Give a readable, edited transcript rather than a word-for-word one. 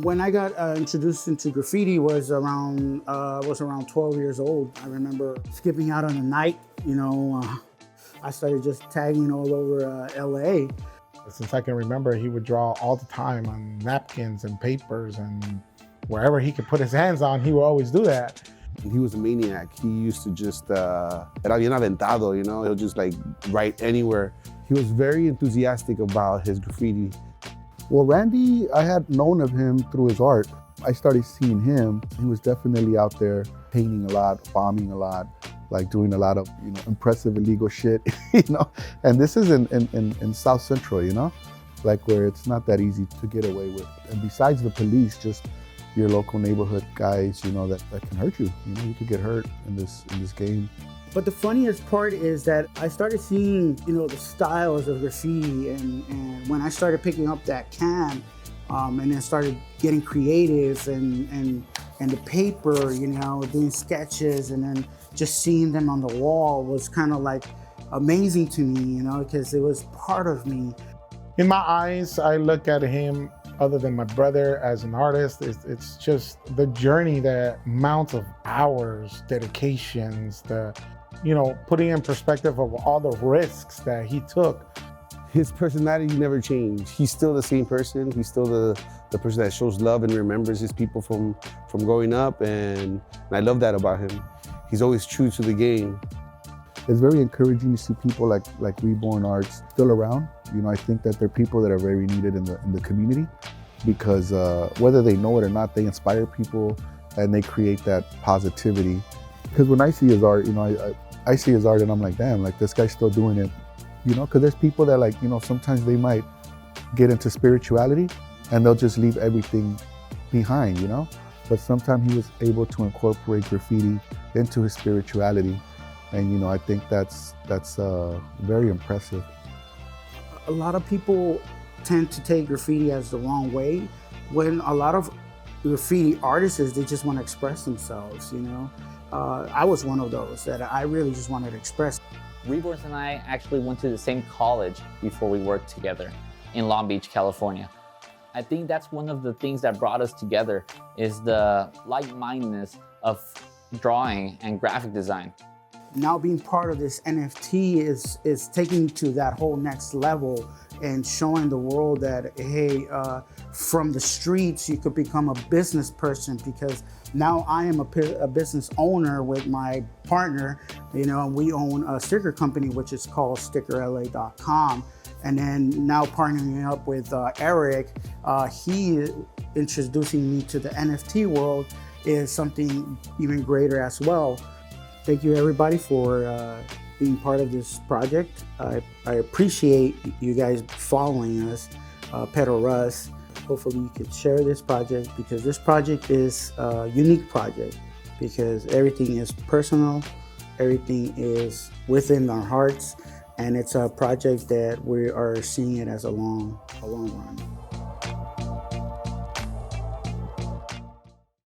When I got introduced into graffiti was around 12 years old. I remember skipping out on a night, I started just tagging all over LA. Since I can remember, he would draw all the time on napkins and papers, and wherever he could put his hands on, he would always do that. He was a maniac. He used to just, era bien aventado, he'll just like write anywhere. He was very enthusiastic about his graffiti. Well, Randy, I had known of him through his art. I started seeing him. He was definitely out there painting a lot, bombing a lot, like doing a lot of impressive illegal shit, And this is in South Central, like where it's not that easy to get away with. And besides the police, just your local neighborhood guys, that can hurt you. You could get hurt in this game. But the funniest part is that I started seeing, the styles of graffiti, and when I started picking up that can, and then started getting creative and the paper, doing sketches, and then just seeing them on the wall was kind of like amazing to me, because it was part of me. In my eyes, I look at him, other than my brother, as an artist. It's just the journey, the amount of hours, dedications, putting in perspective of all the risks that he took. His personality never changed. He's still the same person. He's still the person that shows love and remembers his people from growing up, and I love that about him. He's always true to the game. It's very encouraging to see people like Reborn Arts still around. I think that they're people that are very needed in the community, because whether they know it or not, they inspire people and they create that positivity. Because when I see his art, I see his art and I'm like, damn, like this guy's still doing it. Because there's people that sometimes they might get into spirituality and they'll just leave everything behind, But sometimes he was able to incorporate graffiti into his spirituality. And I think that's very impressive. A lot of people tend to take graffiti as the wrong way, when a lot of graffiti artists, they just want to express themselves, I was one of those that I really just wanted to express. REBORNZ and I actually went to the same college before we worked together in Long Beach, California. I think that's one of the things that brought us together, is the like-mindedness of drawing and graphic design. Now being part of this NFT is taking to that whole next level and showing the world that, hey, from the streets, you could become a business person, because now I am a business owner with my partner, and we own a sticker company, which is called stickerla.com. And then now partnering up with Eric, he introducing me to the NFT world is something even greater as well. Thank you everybody for being part of this project. I appreciate you guys following us, Pedro Russ. Hopefully you could share this project, because this project is a unique project, because everything is personal, everything is within our hearts, and it's a project that we are seeing it as a long run.